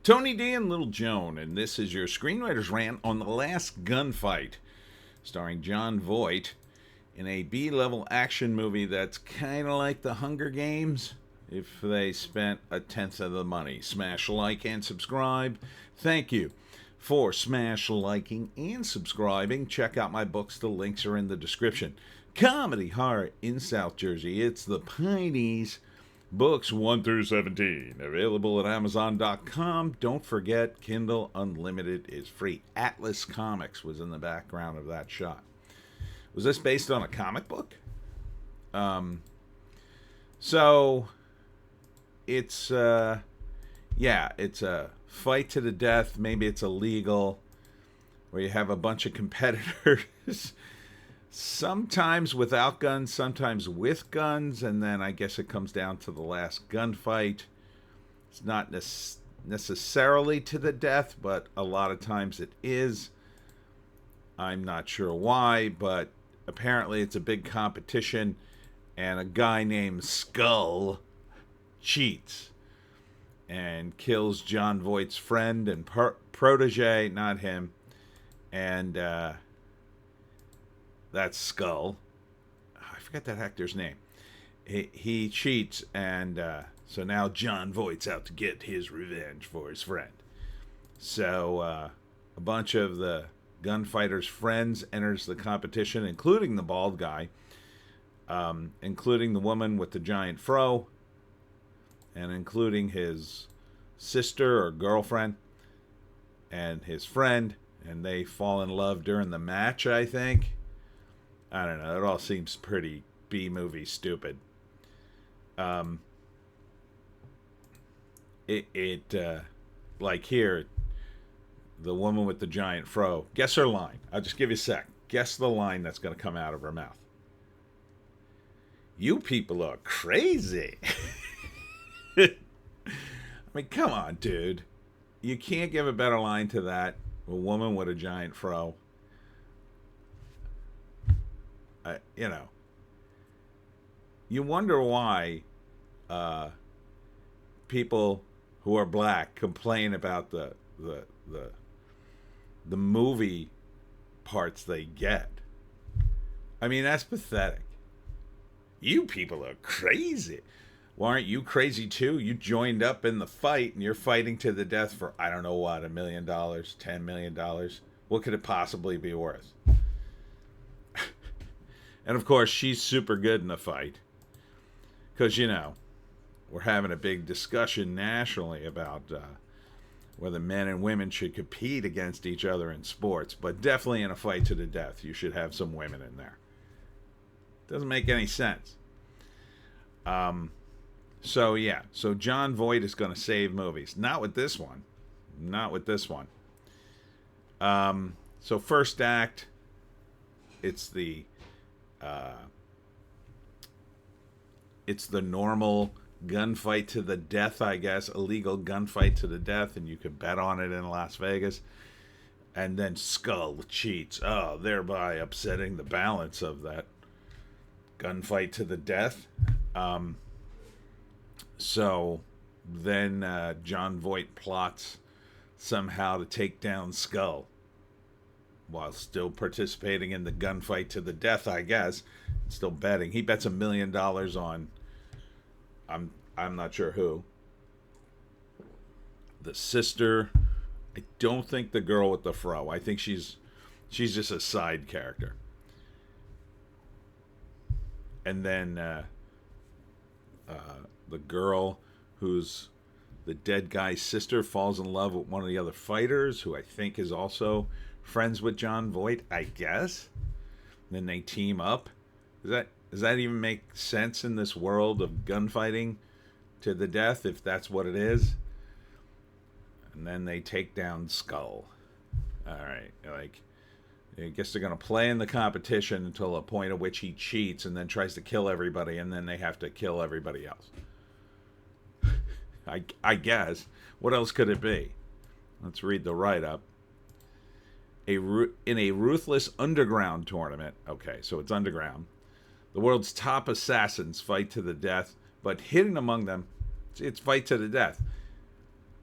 Tony D and Little Joan, and this is your Screenwriter's Rant on The Last Gunfight, starring Jon Voight in a B-level action movie that's kind of like The Hunger Games if they spent a tenth of the money. Smash like and subscribe. Thank you for smash liking and subscribing. Check out my books. The links are in the description. Comedy horror in South Jersey. It's the Pineys. Books 1 through 17, available at Amazon.com. Don't forget, Kindle Unlimited is free. Atlas Comics was in the background of that shot. Was this based on a comic book? So it's it's a fight to the death. Maybe it's illegal, where you have a bunch of competitors. Sometimes without guns, sometimes with guns, and then I guess it comes down to the last gunfight. It's not necessarily to the death, but a lot of times it is. I'm not sure why, but apparently it's a big competition, and a guy named Skull cheats and kills Jon Voight's friend and protege, not him, and that's Skull. I forgot that actor's name. He cheats, and so now Jon Voight's out to get his revenge for his friend. So a bunch of the gunfighter's friends enters the competition, including the bald guy, including the woman with the giant fro, and including his sister or girlfriend and his friend, and they fall in love during the match, I think. I don't know. It all seems pretty B-movie stupid. Like here, the woman with the giant fro. Guess her line. I'll just give you a sec. Guess the line that's going to come out of her mouth. You people are crazy. I mean, come on, dude. You can't give a better line to that. A woman with a giant fro. You wonder why people who are black complain about the movie parts they get. I mean, that's pathetic. You people are crazy. Well, aren't you crazy too? You joined up in the fight and you're fighting to the death for, I don't know what, $1 million, $10 million. What could it possibly be worth? And, of course, she's super good in the fight. Because, we're having a big discussion nationally about whether men and women should compete against each other in sports. But definitely in a fight to the death, you should have some women in there. Doesn't make any sense. So Jon Voight is going to save movies. Not with this one. So first act, it's the normal gunfight to the death, I guess, illegal gunfight to the death, and you could bet on it in Las Vegas. And then Skull cheats, thereby upsetting the balance of that gunfight to the death. So then Jon Voight plots somehow to take down Skull, while still participating in the gunfight to the death, I guess. Still betting. He bets $1 million on, I'm not sure who. The sister. I don't think the girl with the fro. I think she's just a side character. And then the girl who's the dead guy's sister falls in love with one of the other fighters, who I think is also friends with Jon Voight, I guess. And then they team up. Does that even make sense in this world of gunfighting to the death, if that's what it is? And then they take down Skull. All right, I guess they're going to play in the competition until a point at which he cheats and then tries to kill everybody, and then they have to kill everybody else. I guess. What else could it be? Let's read the write-up. In a ruthless underground tournament. Okay, so it's underground. The world's top assassins fight to the death, but hidden among them, it's fight to the death.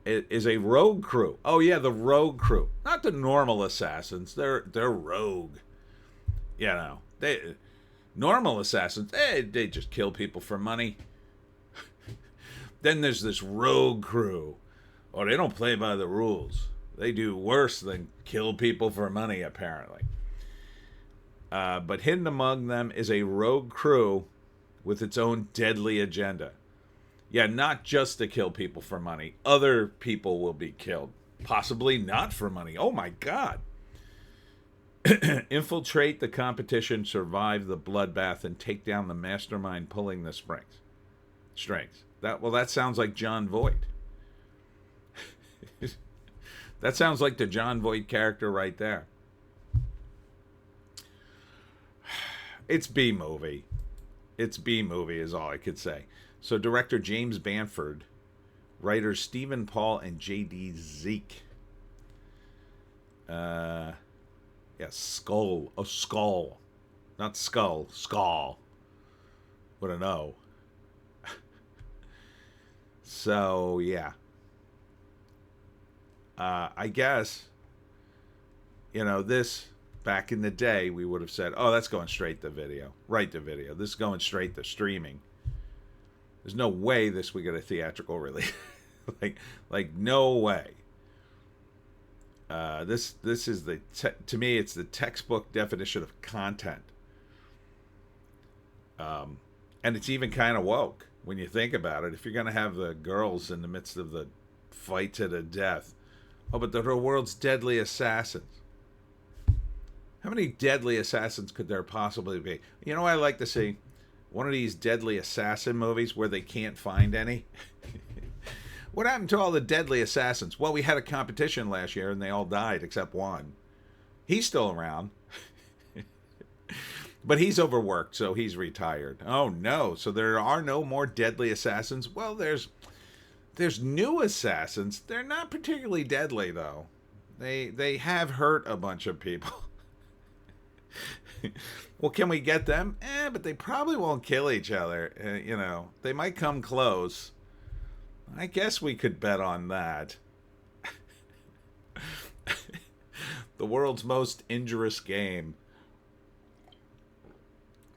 is a rogue crew. Oh yeah, the rogue crew, not the normal assassins. They're rogue. You know, they normal assassins. They just kill people for money. Then there's this rogue crew. Oh, they don't play by the rules. They do worse than kill people for money, apparently. But hidden among them is a rogue crew with its own deadly agenda. Yeah, not just to kill people for money. Other people will be killed. Possibly not for money. Oh my God. Infiltrate the competition, survive the bloodbath, and take down the mastermind pulling the strings. That sounds like Jon Voight. That sounds like the Jon Voight character right there. It's B-movie. It's B-movie is all I could say. So director James Bamford, writers Stephen Paul and J.D. Zeke. Skull. Oh, Skull. Not Skull. Skull. With an O. So, yeah. I guess, this, back in the day, we would have said, oh, that's going straight to video. Right to video. This is going straight to streaming. There's no way this would get a theatrical release. like no way. This is to me, it's the textbook definition of content. And it's even kind of woke when you think about it. If you're going to have the girls in the midst of the fight to the death, oh, but they're the world's deadly assassins. How many deadly assassins could there possibly be? You know what I'd like to see? One of these deadly assassin movies where they can't find any. What happened to all the deadly assassins? Well, we had a competition last year and they all died except one. He's still around. But he's overworked, so he's retired. Oh no, so there are no more deadly assassins? Well, there's new assassins. They're not particularly deadly though. They have hurt a bunch of people. Well, can we get them? But they probably won't kill each other. They might come close. I guess we could bet on that. The world's most injurious game.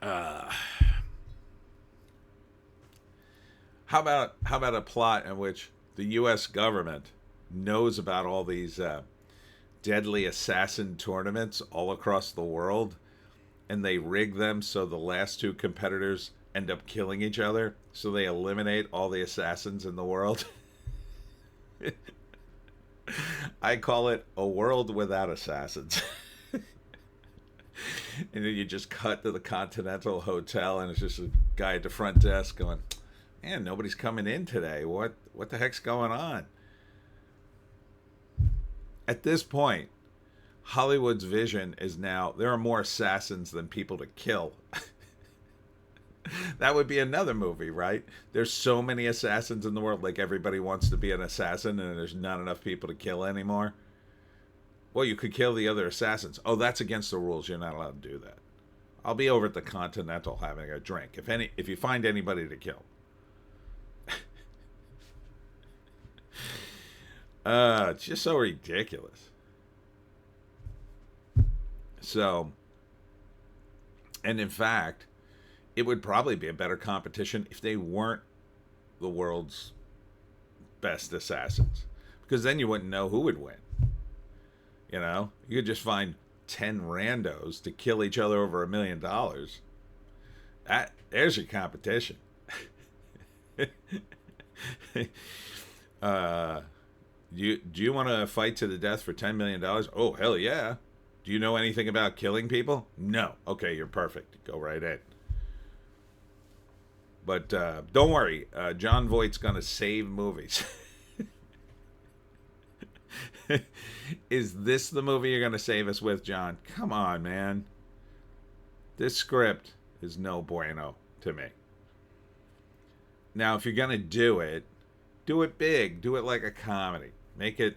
How about a plot in which the U.S. government knows about all these deadly assassin tournaments all across the world, and they rig them so the last two competitors end up killing each other, so they eliminate all the assassins in the world? I call it a world without assassins. And then you just cut to the Continental Hotel, and it's just a guy at the front desk going, man, nobody's coming in today. What the heck's going on? At this point, Hollywood's vision is now there are more assassins than people to kill. That would be another movie, right? There's so many assassins in the world, like everybody wants to be an assassin and there's not enough people to kill anymore. Well, you could kill the other assassins. Oh, that's against the rules. You're not allowed to do that. I'll be over at the Continental having a drink. If you find anybody to kill. It's just so ridiculous. So, and in fact, it would probably be a better competition if they weren't the world's best assassins. Because then you wouldn't know who would win. You could just find 10 randos to kill each other over $1 million. There's your competition. Do you want to fight to the death for $10 million? Oh, hell yeah. Do you know anything about killing people? No. Okay, you're perfect. Go right in. But don't worry. Jon Voight's going to save movies. Is this the movie you're going to save us with, John? Come on, man. This script is no bueno to me. Now, if you're going to do it big. Do it like a comedy. Make it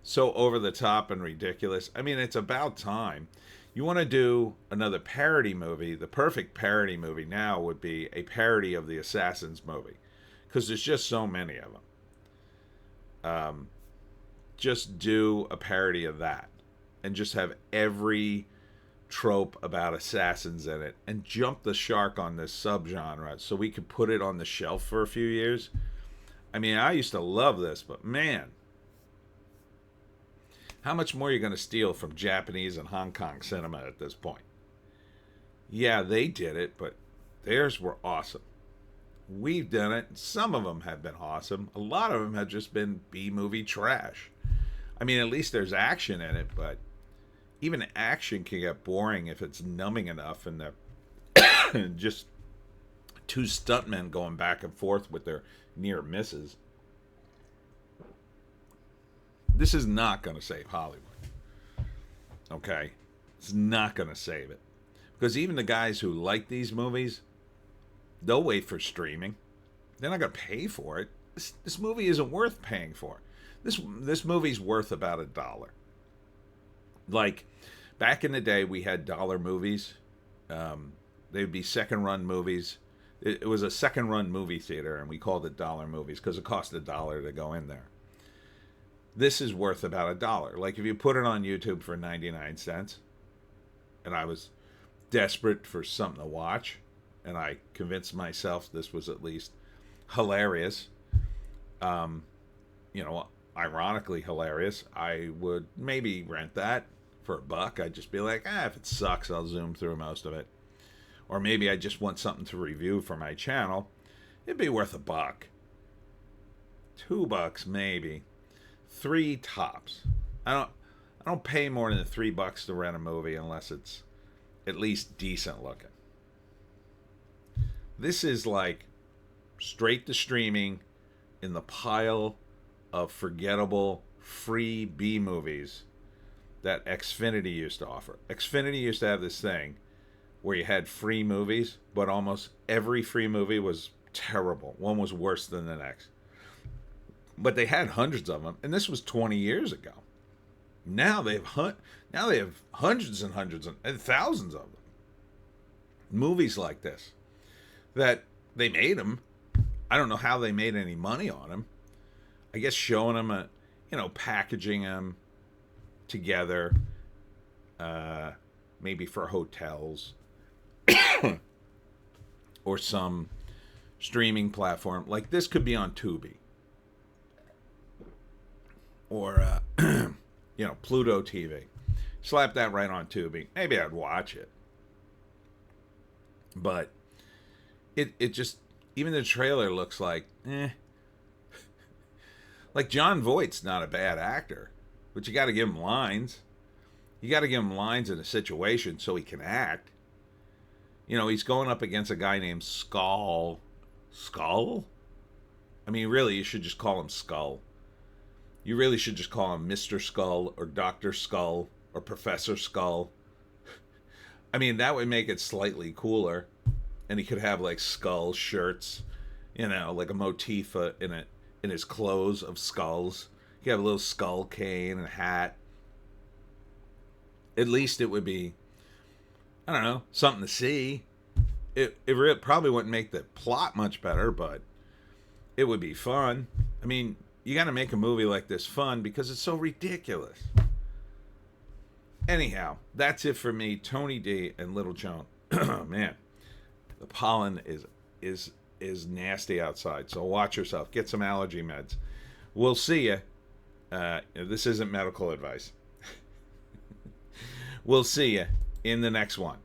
so over the top and ridiculous. I mean, it's about time. You want to do another parody movie. The perfect parody movie now would be a parody of the Assassins movie. Because there's just so many of them. Just do a parody of that, and just have every trope about assassins in it, and jump the shark on this subgenre so we could put it on the shelf for a few years. I mean, I used to love this, but man, how much more are you going to steal from Japanese and Hong Kong cinema at this point? Yeah, they did it, but theirs were awesome. We've done it. Some of them have been awesome. A lot of them have just been B-movie trash. I mean, at least there's action in it, but even action can get boring if it's numbing enough, and they're just two stuntmen going back and forth with their near misses. This is not going to save Hollywood. Okay? It's not going to save it. Because even the guys who like these movies, they'll wait for streaming. They're not going to pay for it. This movie isn't worth paying for. This movie's worth about $1. Like, back in the day, we had dollar movies. They'd be second-run movies. It was a second-run movie theater, and we called it dollar movies because it cost $1 to go in there. This is worth about $1. Like, if you put it on YouTube for 99 cents, and I was desperate for something to watch, and I convinced myself this was at least hilarious, ironically hilarious, I would maybe rent that for $1. I'd just be like, if it sucks, I'll zoom through most of it. Or maybe I just want something to review for my channel. It'd be worth $1. $2 maybe. $3 tops. I don't pay more than $3 to rent a movie unless it's at least decent looking. This is like straight to streaming in the pile of forgettable free B movies that Xfinity used to offer. Xfinity used to have this thing where you had free movies, but almost every free movie was terrible. One was worse than the next. But they had hundreds of them, and this was 20 years ago. Now they have hundreds and hundreds and thousands of them. Movies like this that they made them. I don't know how they made any money on them. I guess showing them, packaging them together, maybe for hotels or some streaming platform. Like, this could be on Tubi or Pluto TV. Slap that right on Tubi. Maybe I'd watch it. But it just, even the trailer looks like, Like, Jon Voight's not a bad actor, but you got to give him lines. You got to give him lines in a situation so he can act. He's going up against a guy named Skull. Skull? I mean, really, you should just call him Skull. You really should just call him Mr. Skull or Dr. Skull or Professor Skull. I mean, that would make it slightly cooler. And he could have, like, skull shirts, like a motif in his clothes of skulls. He could have a little skull cane and a hat. At least it would be, I don't know, something to see. It probably wouldn't make the plot much better, but it would be fun. I mean, you got to make a movie like this fun because it's so ridiculous. Anyhow, that's it for me, Tony D and Little Joan. Man, the pollen is nasty outside, so watch yourself. Get some allergy meds. We'll see you. This isn't medical advice. We'll see you in the next one.